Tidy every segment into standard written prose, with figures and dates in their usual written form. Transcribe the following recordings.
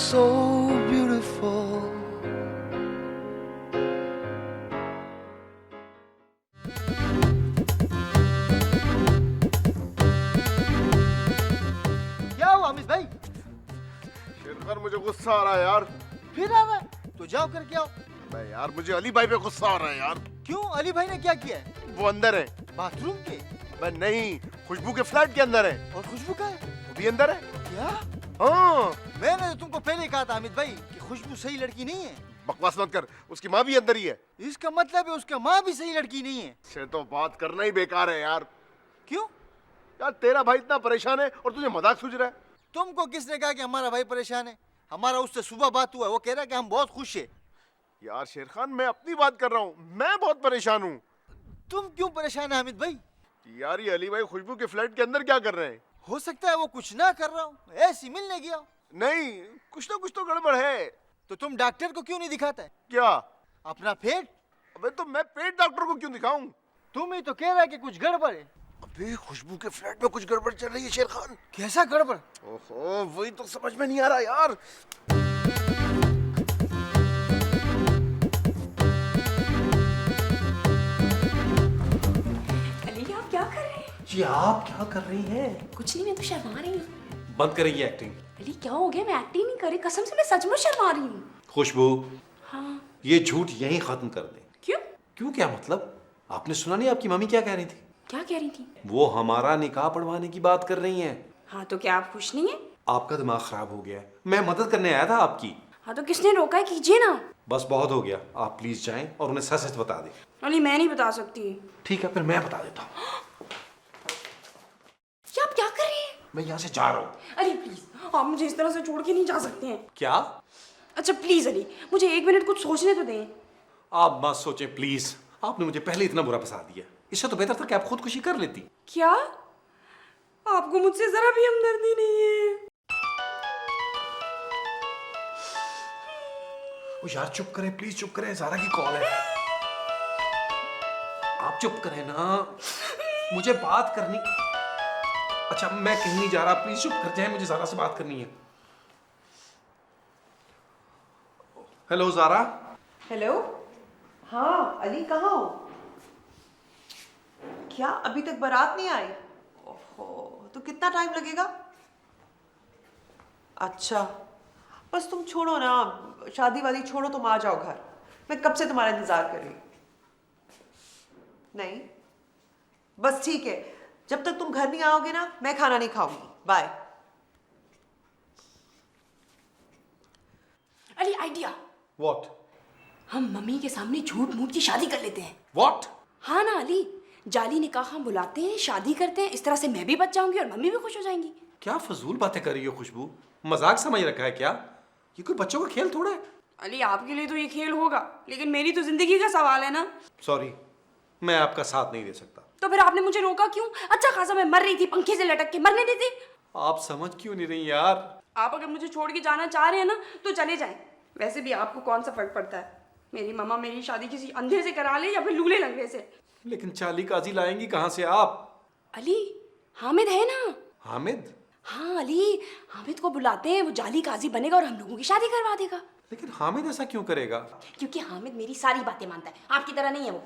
so beautiful. क्या हुआ अमित भाई? शेरखान मुझे गुस्सा आ रहा है यार। फिर आ रहा है? तो जाओ करके आओ। अबे यार मुझे अली भाई पे गुस्सा आ रहा है यार। क्यों? अली भाई ने क्या किया है? वो अंदर है। बाथरूम के? मैं नहीं, खुशबू के फ्लैट के अंदर है। और खुशबू का है? वो भी अंदर है। क्या? हाँ। मैंने तो तुमको पहले ही कहा था अमित भाई कि खुशबू सही लड़की नहीं है। बकवास मत कर, उसकी माँ भी अंदर ही है। इसका मतलब है उसका माँ भी सही लड़की नहीं है। से तो बात करना ही बेकार है यार। क्यों? यार तेरा भाई इतना परेशान है और तुझे मजाक सूझ रहा है। तुमको किसने कहा कि हमारा भाई परेशान है? हमारा उससे सुबह बात हुआ, वो कह रहा है कि हम बहुत खुश है। यार शेरखान मैं अपनी बात कर रहा हूँ, मैं बहुत परेशान हूँ। तुम क्यों परेशान है अमित भाई? यार ये अली भाई खुशबू के फ्लैट के अंदर क्या कर रहे हैं? हो सकता है वो कुछ ना कर रहा हूँ, ऐसी मिलने गया। नहीं, कुछ ना कुछ तो गड़बड़ है। तो तुम डॉक्टर को क्यों नहीं दिखाता है? क्या? अपना पेट? अबे तो मैं पेट डॉक्टर को क्यों दिखाऊं? तुम ही तो कह रहा है कि कुछ गड़बड़ है। अबे खुशबू के फ्लैट में कुछ गड़बड़ चल रही है शेरखान। कैसा गड़बड़? ओहो वही तो समझ में नहीं आ रहा यार। अली आप क्या कर रहे हैं? जी आप क्या कर रही हैं? कुछ नहीं, मैं तो शर्मा रही हूँ। बंद करेंगी एक्टिंग। अली क्या हो गया? मैं एक्टिंग नहीं कर रही, कसम से मैं सचमुच शर्मा रही हूँ। खुशबू हाँ। ये झूठ यहीं खत्म कर दे। क्यों? क्यों क्या मतलब? आपने सुना नहीं आपकी मम्मी क्या कह रही थी? क्या कह रही थी? वो हमारा निकाह पढ़वाने की बात कर रही हैं। हाँ तो क्या आप खुश नहीं है? आपका दिमाग खराब हो गया है। मैं मदद करने आया था आपकी। हाँ तो किसने रोका है? कीजिए ना। बस बहुत हो गया, आप प्लीज जाएं और उन्हें सच सच बता दें। अली मैं नहीं बता सकती। ठीक है फिर मैं बता देता हूँ। क्या आप क्या कर रहे हैं? मैं यहाँ से जा रहा हूँ। अली प्लीज, आप मुझे इस तरह से छोड़ के नहीं जा सकते हैं। क्या? अच्छा प्लीज अली, मुझे 1 मिनट कुछ सोचने तो दें। आप मत सोचें प्लीज, आपने मुझे पहले इतना बुरा फंसा दिया। इससे तो बेहतर था कि आप खुदकुशी कर लेती। क्या? आपको मुझसे जरा भी हमदर्दी नहीं है? ओ यार चुप करें प्लीज, चुप करें, ज़ारा की कॉल है। आप चुप करें ना, मुझे बात करनी। अच्छा मैं कहीं नहीं जा रहा, प्लीज चुप कर जाए, मुझे ज़ारा से बात करनी है। हेलो ज़ारा। हेलो। हाँ अली कहाँ हो? क्या अभी तक बारात नहीं आई? ओहो, तो कितना टाइम लगेगा? अच्छा बस तुम छोड़ो ना, शादी वादी छोड़ो, तुम आ जाओ घर। मैं कब से तुम्हारा इंतजार कर रही हूँ। नहीं बस ठीक है, जब तक तुम घर नहीं आओगे ना मैं खाना नहीं खाऊंगी। बाय। अली आइडिया। व्हाट? हम मम्मी के सामने झूठ मूठ की शादी कर लेते हैं। व्हाट? हाँ ना अली, जाली निकाह हम बुलाते हैं, शादी करते हैं, इस तरह से मैं भी बच जाऊंगी और मम्मी भी खुश हो जाएंगी। क्या फजूल बातें कर रही हो खुशबू? मजाक समझ रखा है क्या? ये कोई बच्चों का खेल थोड़ा है। अली आपके लिए तो ये खेल होगा, लेकिन मेरी तो जिंदगी का सवाल है ना। सॉरी, मैं आपका साथ नहीं दे सकता। तो फिर आपने मुझे रोका क्यों? अच्छा खासा मैं मर रही थी, पंखे से लटक के, मरने देते। आप समझ क्यों नहीं रही यार? आप अगर मुझे छोड़ के जाना चाह रहे हैं ना तो चले जाएं। वैसे भी आपको कौन सा फर्क पड़ता है? मेरी मम्मा मेरी शादी किसी अंधे से करा ले या फिर लूले लंगड़े से। लेकिन चाली काजी लाएंगी कहाँ से आप? अली हामिद है ना। हामिद? हाँ अली, हामिद को बुलाते हैं, वो जाली काजी बनेगा और हम लोगों की शादी करवा देगा। लेकिन हामिद ऐसा क्यों करेगा? क्योंकि हामिद मेरी सारी बातें मानता है, आपकी तरह नहीं है वो।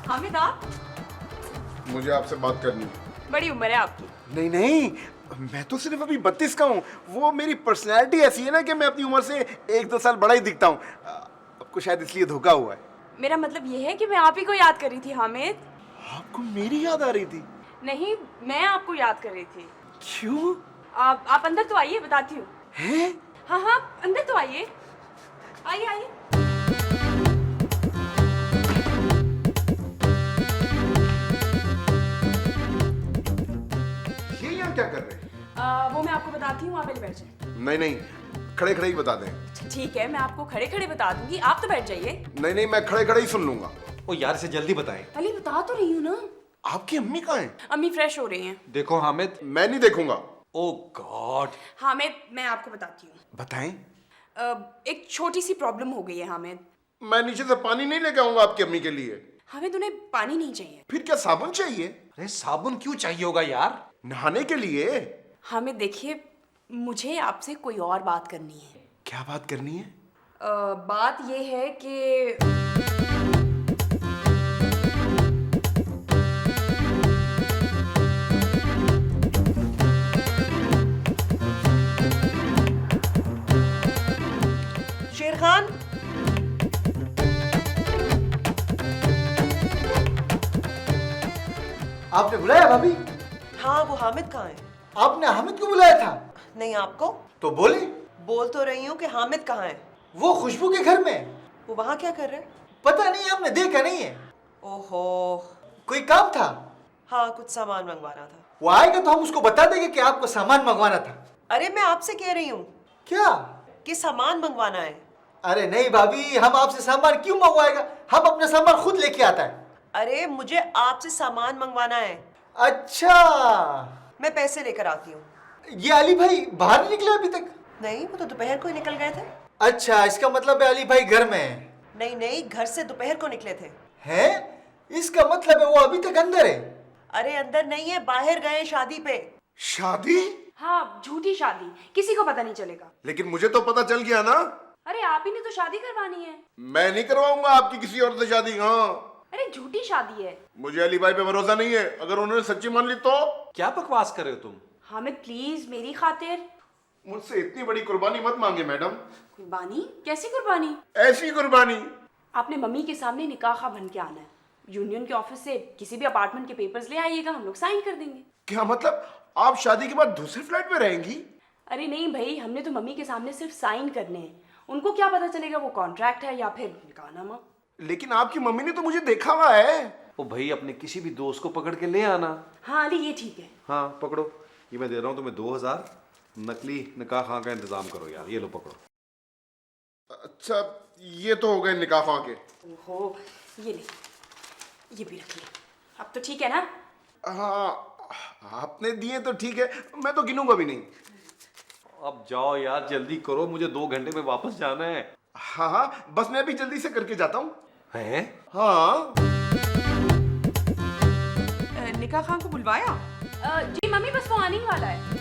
हामिद आप? मुझे आपसे बात करनी है। बड़ी उम्र है आपकी। नहीं नहीं, मैं तो सिर्फ अभी 32 का हूँ। वो मेरी पर्सनैलिटी ऐसी है ना कि मैं अपनी उम्र से 1-2 साल बड़ा ही दिखता हूँ। आपको शायद इसलिए धोखा हुआ है। मेरा मतलब ये है कि मैं आप ही को याद कर रही थी हामिद। आपको मेरी याद आ रही थी? नहीं, मैं आपको याद कर रही थी। क्यों? आप अंदर तो आइए, बताती हूँ। हैं? हाँ हाँ अंदर तो आइए, आइए आइए। ये यहाँ क्या कर रहे हैं? वो मैं आपको बताती हूँ, आप पहले बैठ जाइए। नहीं नहीं, खड़े खड़े ही बता दें। अच्छा, ठीक है, मैं आपको खड़े खड़े बता दूंगी, आप तो बैठ जाइए। नहीं नहीं, मैं खड़े खड़े ही सुन लूंगा। ओ यार इसे जल्दी बताएं। अली बता तो रही हूँ ना। आपकी अम्मी कहाँ हैं? अम्मी फ्रेश हो रही हैं। देखो हामिद। मैं नहीं देखूंगा। ओ गॉड। हामिद मैं आपको बताती हूँ। बताएं। एक छोटी सी प्रॉब्लम हो गई है हामिद। मैं नीचे से पानी नहीं लेके आऊंगा आपकी अम्मी के लिए। हामिद उन्हें पानी नहीं चाहिए। फिर क्या साबुन चाहिए? अरे साबुन क्यों चाहिए होगा यार? नहाने के लिए। हामिद देखिए, मुझे आपसे कोई और बात करनी है। क्या बात करनी है? बात ये है कि शेर खान, आपने बुलाया भाभी? हाँ वो हामिद कहाँ है? आपने हामिद को बुलाया था? नहीं आपको? तो बोले। बोल तो रही हूँ कि हामिद कहाँ है? वो खुशबू के घर में। वो वहाँ क्या कर रहे हैं? पता नहीं, आपने देखा नहीं है। ओहो, कोई काम था? हाँ कुछ सामान मंगवाना था। वो आएगा तो हम उसको बता देंगे कि आपको सामान मंगवाना था। अरे मैं आपसे कह रही हूँ क्या? कि सामान मंगवाना है। अरे नहीं भाभी, हम आपसे सामान क्यों मंगवाएगा? हम अपना सामान खुद लेके आता है। अरे मुझे आपसे सामान मंगवाना है। अच्छा, मैं पैसे लेकर आती हूँ। ये अली भाई बाहर नहीं निकले अभी तक? नहीं वो तो दोपहर को ही निकल गए थे। अच्छा, इसका मतलब है अली भाई घर में है। नहीं नहीं, घर से दोपहर को निकले थे। हैं? इसका मतलब है वो अभी तक अंदर है। अरे अंदर नहीं है, बाहर गए शादी पे। शादी? हाँ, झूठी शादी, किसी को पता नहीं चलेगा। लेकिन मुझे तो पता चल गया ना। अरे आप ही ने तो शादी करवानी है। मैं नहीं करवाऊंगा आपकी किसी और से शादी। हाँ, अरे झूठी शादी है। मुझे अली भाई पे भरोसा नहीं है। अगर उन्होंने सच्ची मान ली तो? क्या बकवास कर रहे हो तुम? हामिद प्लीज मेरी खातिर। मुझसे इतनी बड़ी कुर्बानी मत मांगे मैडम। कुर्बानी? कैसी कुर्बानी? ऐसी कुर्बानी। आपने मम्मी के सामने निकाह बन के आना है। यूनियन के ऑफिस से किसी भी अपार्टमेंट के पेपर्स ले आइएगा, हम लोग साइन कर देंगे। क्या मतलब आप शादी के बाद दूसरे फ्लैट में रहेंगी? अरे नहीं भाई, हमने तो मम्मी के सामने सिर्फ साइन करने हैं। उनको क्या पता चलेगा वो कॉन्ट्रैक्ट है या फिर निकाहनामा। लेकिन आपकी मम्मी ने तो मुझे देखा हुआ है। ओ भाई, अपने किसी भी दोस्त को पकड़ के ले आना। हाँ अली, ये ठीक है। हाँ पकड़ो, ये मैं दे रहा हूँ तुम्हें 2000। नकली निकाह खां का इंतजाम करो यार, ये लो पकड़ो। अच्छा, ये तो हो गए निकाह खां के। ओहो, ये ले, ये भी रख ले। अब तो ठीक है ना? हाँ, आपने दिए तो ठीक है, मैं तो गिनूंगा भी नहीं। अब जाओ यार, जल्दी करो, मुझे 2 घंटे में वापस जाना है। हाँ हाँ, बस मैं भी जल्दी से करके जाता हूँ। हैं? हाँ। निकाह खान को बुलवाया? जी मम्मी, बस वो आने ही वाला है।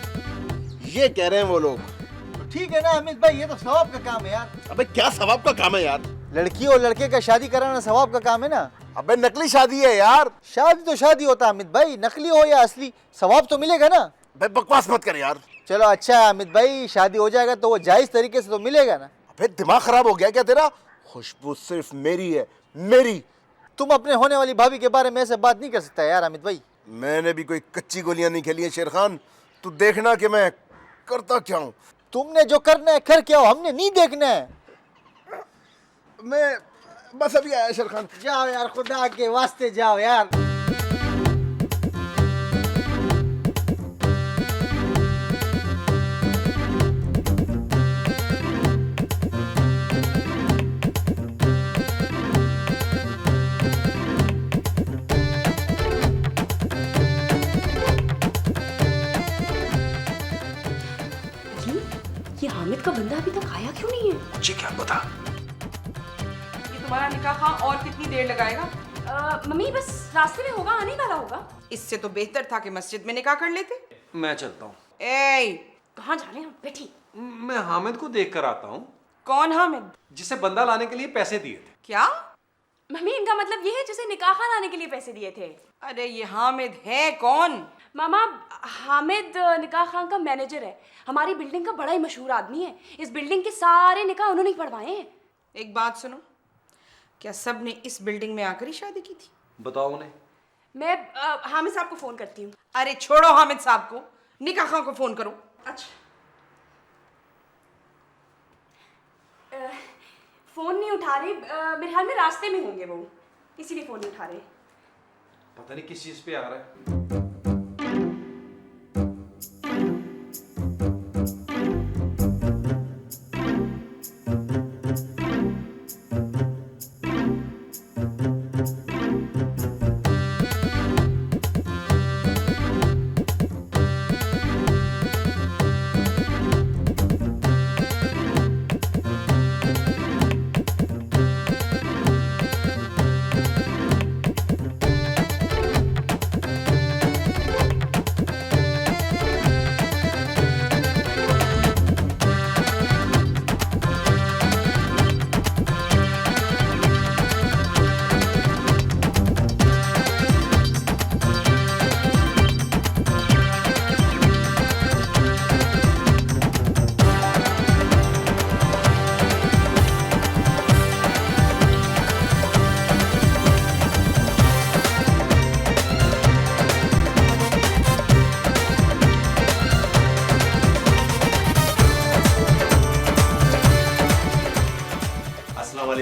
ये कह रहे हैं वो लोग। तो ठीक है ना अमित भाई, ये तो सवाब का काम है यार। अबे क्या सवाब का काम है यार? लड़की और लड़के का शादी कराना सवाब का काम है ना। अबे नकली शादी है यार। शादी तो शादी होता है अमित भाई, नकली हो या असली, सवाब तो मिलेगा ना। अबे बकवास मत कर यार। चलो अच्छा है अमित भाई, शादी हो जाएगा तो वो जायज तरीके से तो मिलेगा ना। अबे दिमाग खराब हो गया क्या तेरा? खुशबू सिर्फ मेरी है, मेरी। तुम अपने होने वाली भाभी के बारे में ऐसे बात नहीं कर सकता यार अमित भाई। मैंने भी कोई कच्ची गोलियां नहीं खेली है शेर खान। तू देखना कि मैं करता क्या हूँ। तुमने जो करना है कर क्या हो, हमने नहीं देखना है। मैं बस अभी आया शेर खान। जाओ यार, खुदा के वास्ते जाओ यार। ये हामिद का बंदा अभी तक आया क्यों नहीं है? मुझे क्या पता। ये तुम्हारा निकाह खान और कितनी देर लगाएगा? मम्मी बस रास्ते में होगा, आने वाला होगा। इससे तो बेहतर था कि मस्जिद में निकाह कर लेते। मैं चलता हूँ। ए, कहाँ जा रहे हैं? बैठी। मैं हामिद को देख कर आता हूँ, कौन हामिद? जिसे बंदा लाने के लिए पैसे दिए थे। क्या? मम्मी इनका मतलब ये है जिसे निकाह लाने के लिए पैसे दिए थे। अरे ये हामिद है कौन? मामा, हामिद निकाह खान का मैनेजर है, हमारी बिल्डिंग का बड़ा ही मशहूर आदमी है। इस बिल्डिंग के सारे निकाह उन्होंने ही पढ़वाए हैं। एक बात सुनो, क्या सब ने इस बिल्डिंग में आकर ही शादी की थी? बताओ उन्हें। मैं हामिद साहब को फोन करती हूँ। अरे छोड़ो हामिद साहब को, निकाह खान को फोन करो। अच्छा, फोन नहीं उठा रहे, मेरे ख्याल में रास्ते में होंगे वो, इसीलिए फोन नहीं उठा रहे। पता नहीं किस चीज पे आ रहा है।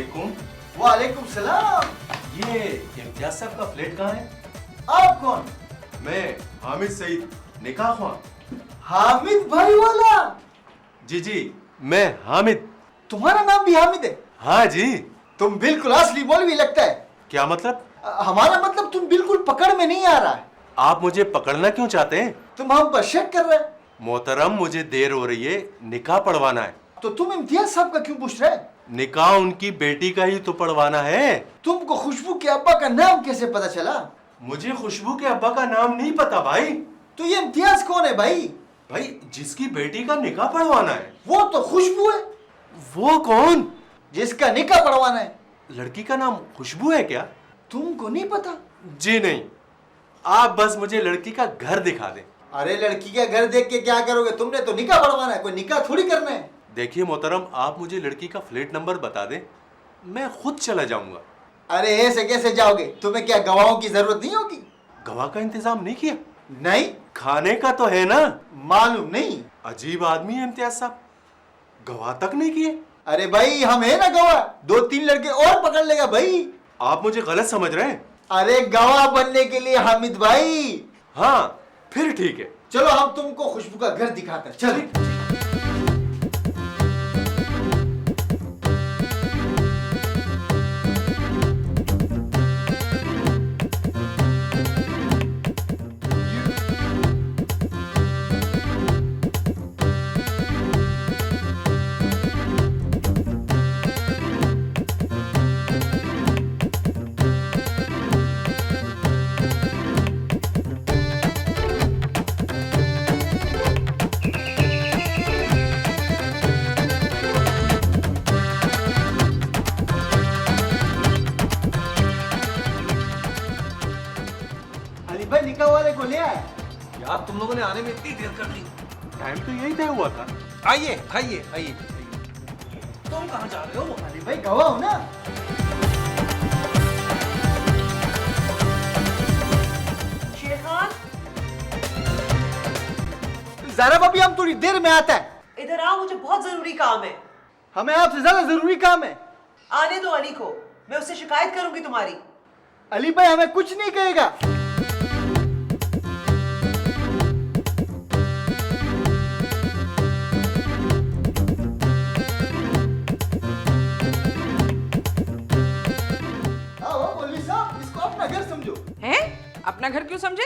वालेकुम। वालेकुम सलाम। ये इम्तियाज साहब का फ्लैट कहाँ है? आप कौन? मैं हामिद सईद, निकाह ख्वां। हामिद भाई वाला? जी जी, मैं हामिद। तुम्हारा नाम भी हामिद है? हाँ जी। तुम बिल्कुल असली मौलवी लगता है। क्या मतलब? हमारा मतलब तुम बिल्कुल पकड़ में नहीं आ रहा है। आप मुझे पकड़ना क्यों चाहते हैं? तुम हम पर शक कर रहे हैं। मोहतरम, मुझे देर हो रही है, निकाह पढ़वाना है। तो तुम इम्तियाज साहब का क्यों पूछ रहे? निकाह उनकी बेटी का ही तो पढ़वाना है। तुमको खुशबू के अब्बा का नाम कैसे पता चला? मुझे खुशबू के अब्बा का नाम नहीं पता भाई। तो ये इम्तियाज कौन है भाई? भाई, जिसकी बेटी का निकाह पढ़वाना है। वो तो खुशबू है। वो कौन? जिसका निकाह पढ़वाना है। लड़की का नाम खुशबू है क्या? तुमको नहीं पता? जी नहीं, आप बस मुझे लड़की का घर दिखा दें। अरे लड़की का घर देख के क्या करोगे? तुमने तो निकाह पढ़वाना है, कोई निकाह थोड़ी करना है। देखिए मोहतरम, आप मुझे लड़की का फ्लैट नंबर बता दें, मैं खुद चला जाऊंगा। अरे ऐसे कैसे जाओगे? तुम्हें क्या गवाहों की जरूरत नहीं होगी? गवाह का इंतजाम नहीं किया? नहीं। खाने का तो है ना? मालूम नहीं। अजीब आदमी है इम्तियाज साहब, गवाह तक नहीं किए। अरे भाई हम है ना गवाह, 2-3 लड़के और पकड़ लेगा भाई। आप मुझे गलत समझ रहे हैं। अरे गवाह बनने के लिए हामिद भाई। हाँ फिर ठीक है, चलो हम तुमको खुशबू का घर दिखाते हैं। चलो। अली भाई निकाह वाले को ले आए? यार तुम लोगों ने आने में इतनी देर कर दी। टाइम तो यही तय हुआ था। आइए आइए आइए। तुम कहाँ जा रहे हो? अली भाई गवाह हो ना? शेरखान, जरा भाभी हम थोड़ी देर में आता है। इधर आओ, मुझे बहुत जरूरी काम है। हमें आपसे ज्यादा जरूरी काम है। आने दो अली को, मैं उससे शिकायत करूंगी तुम्हारी। अली भाई हमें कुछ नहीं कहेगा। आओ मौलवी साहब, इसको अपना घर समझो। हैं? अपना घर क्यों समझे?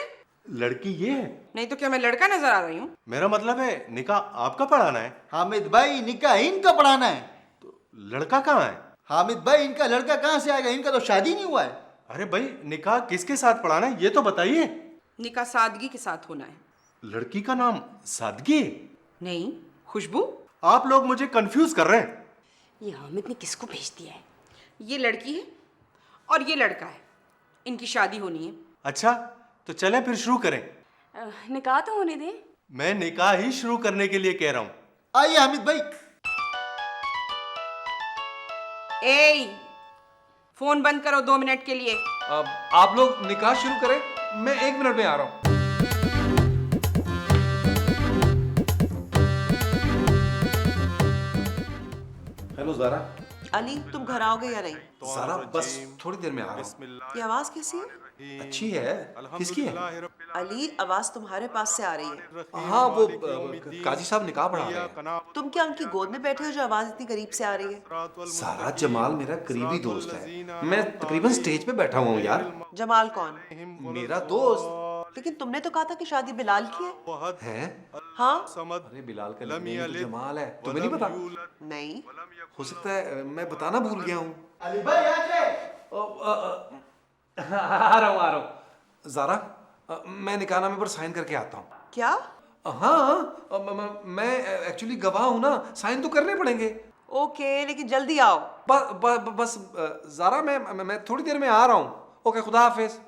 लड़की ये है? नहीं तो क्या मैं लड़का नजर आ रही हूँ? मेरा मतलब है निकाह आपका पढ़ाना है। हामिद भाई निकाह इनका पढ़ाना है। लड़का कहाँ है? हामिद भाई इनका लड़का कहाँ से आएगा? इनका तो शादी नहीं हुआ है। अरे भाई, निकाह किसके साथ पढ़ाना है ये तो बताइए। निकाह सादगी के साथ होना है। लड़की का नाम सादगी है? नहीं, खुशबू। आप लोग मुझे कंफ्यूज कर रहे हैं। ये हामिद ने किसको भेज दिया है? ये लड़की है और ये लड़का है, इनकी शादी होनी है। अच्छा तो चलें फिर शुरू करें। निकाह तो होने दें। मैं निकाह ही शुरू करने के लिए कह रहा हूँ। आइए हामिद भाई। ए, फोन बंद करो 2 मिनट के लिए। अब आप लोग निकाह शुरू करें, मैं 1 मिनट में आ रहा हूँ। हेलो ज़ारा। अली, तुम घर आओगे या नहीं? ज़ारा बस थोड़ी देर में आ रहा हूँ। ये आवाज कैसी है? अच्छी है। किसकी है? अली, आवाज तुम्हारे पास से आ रही है। हाँ वो काजी साहब निकाह पढ़ा रहे हैं। तुम क्या उनकी गोद में बैठे हो जो आवाज इतनी करीब से आ रही है? सारा जमाल मेरा करीबी दोस्त है, मैं तकरीबन स्टेज पे बैठा हुआ हूँ यार। जमाल कौन? मेरा दोस्त लेकिन तुमने तो कहा था कि शादी बिलाल की है। है। हाँ? अरे बिलाल का नेम तो जमाल है, तुम्हें नहीं पता? नहीं। हो सकता है मैं बताना भूल गया हूँ। अली भाई आ जाए। आ रहा हूँ ज़ारा, मैं निकाहनामे पर साइन करके आता हूँ। क्या? हाँ मैं एक्चुअली गवाह हूँ ना, साइन तो करने पड़ेंगे। ओके, लेकिन जल्दी आओ। बस ज़ारा मैं थोड़ी देर में आ रहा हूँ। ओके, खुदा हाफिज।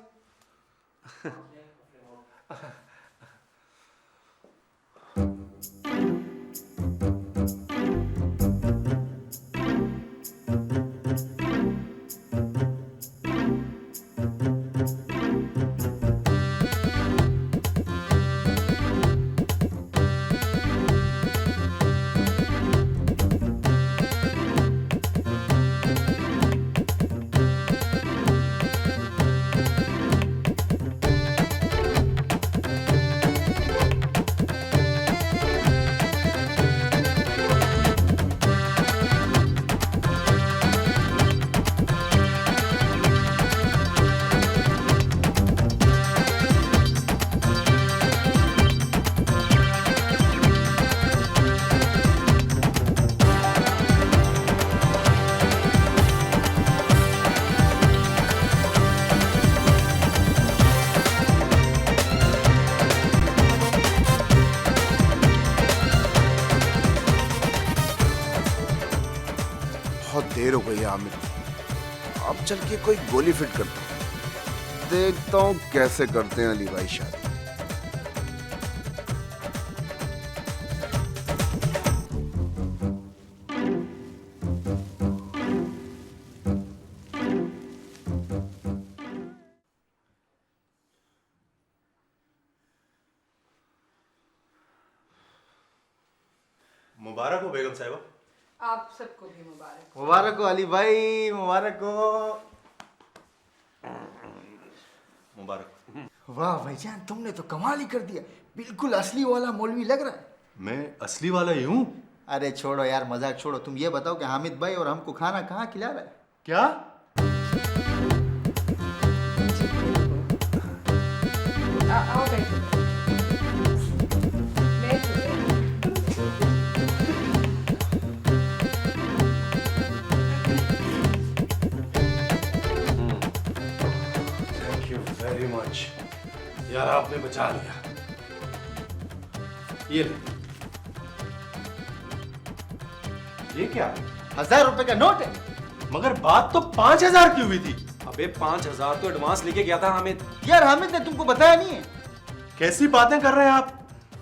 बहुत देर हो गई है आमिर। अब चल के कोई गोली फिट करता हूँ, देखता हूँ कैसे करते हैं अली भाई शादी। मुबारक हो बेगम साहिबा। आप सबको भी मुबारक। मुबारक हो अली भाई, मुबारक हो। मुबारक। वाह भाईजान, तुमने तो कमाल ही कर दिया, बिल्कुल असली वाला मौलवी लग रहा है। मैं असली वाला ही हूँ। अरे छोड़ो यार, मजाक छोड़ो। तुम ये बताओ कि हामिद भाई और हमको खाना कहाँ खिला रहा है? क्या? आओ बैठो। थैंक यू वेरी मच यार, आपने बचा लिया। ये ले। ये क्या? 1000 रुपए का नोट है। मगर बात तो 5000 की हुई थी। अबे 5000 तो एडवांस लेके गया था हामिद। यार हामिद ने तुमको बताया नहीं है? कैसी बातें कर रहे हैं आप?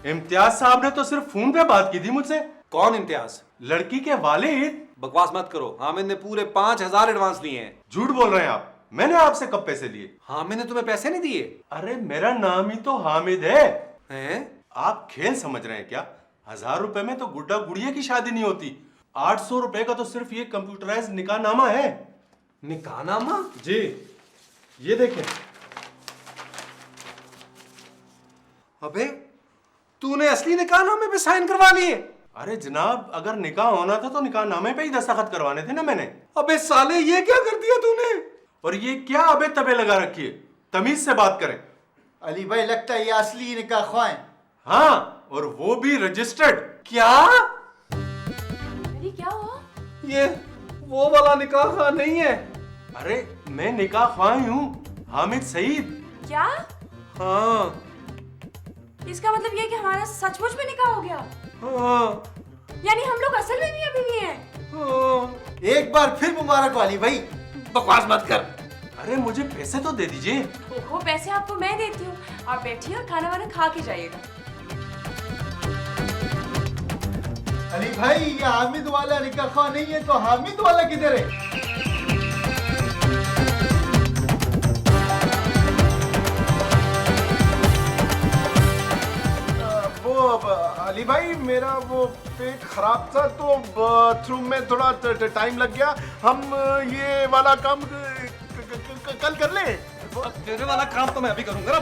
इम्तियाज साहब ने तो सिर्फ फोन पे बात की थी मुझसे। कौन इम्तियाज? लड़की के वालिद। बकवास मत करो, हामिद ने पूरे 5000 एडवांस लिए हैं। झूठ बोल रहे हैं आप। मैंने आपसे कब पैसे लिए? हामिद ने तुम्हें पैसे नहीं दिए? अरे मेरा नाम ही तो हामिद है। हैं? आप खेल समझ रहे हैं क्या? 1000 रुपए में तो गुड्डा गुड़िया की शादी नहीं होती। 800 रुपए का तो सिर्फ ये कंप्यूटराइज निकाहनामा है। निकाहनामा? जी, ये देखें। अबे तूने असली निकाहनामे पे साइन करवा लिए? अरे जनाब, अगर निकाह होना था तो निकाहनामे पे ही दस्तखत करवाने थे ना मैंने। अबे साले, ये क्या कर दिया तूने? और ये क्या अबे तबे लगा रखी है? तमीज से बात करें। अली भाई लगता है ये असली निकाह ख्वाह है। हाँ, और वो भी रजिस्टर्ड। क्या? अरे क्या हुआ? ये वो वाला निकाह खां नहीं है? अरे मैं निकाह ख्वाह ही हूँ, हामिद सईद। क्या? हाँ इसका मतलब ये कि हमारा सचमुच में निकाह हो गया? हाँ यानी हम लोग असल में भी अभी भी हैं? हाँ। एक बार फिर मुबारक हो अली भाई। बकवास मत कर। अरे मुझे पैसे तो दे दीजिए। वो पैसे आपको मैं देती हूँ, आप बैठिए और खाना वाना खा के जाइएगा। अली भाई, ये हामिद वाला निकाह ख्वाह नहीं है तो हामिद वाला किधर है? अली भाई, मेरा वो पेट खराब था तो बाथरूम में थोड़ा टाइम लग गया। हम ये वाला काम कल कर लें। तेरे वाला काम तो मैं अभी करूंगा ना।